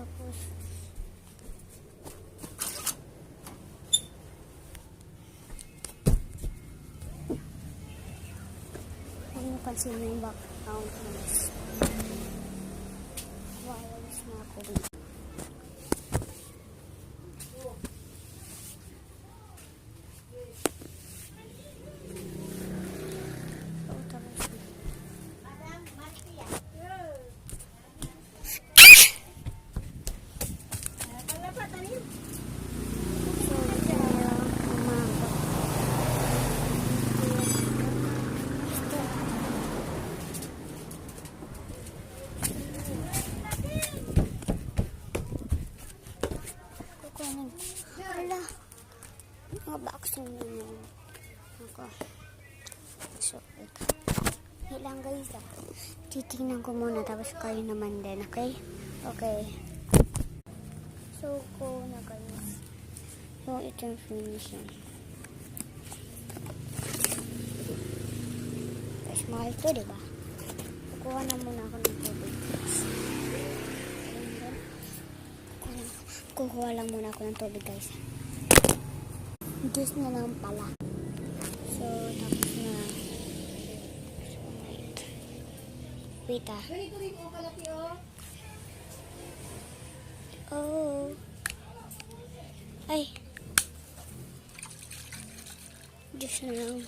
Tapos, kung napansin mo yung background noise. Wireless na ako dito. Wala. Mga vaccine na yun. Ako. So, ilang guys ah. Titingnan ko muna tapos kayo naman din. Okay? Okay. So, ko na guys. So, ito yung finish yan. Guys, mahal to, diba? Kukuha na muna ako ng tubig. Kukuha lang muna ako ng tubig guys. Juice na lang pala. So, tapos na. So, wait. Wait ah. Oh. Ay. Juice na lang.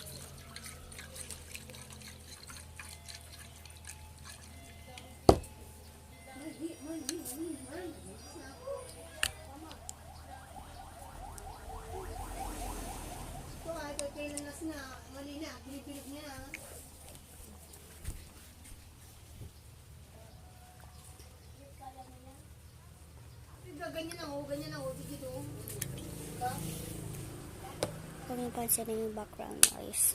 Ganyan na, dito. Kung napansin na yung background noise.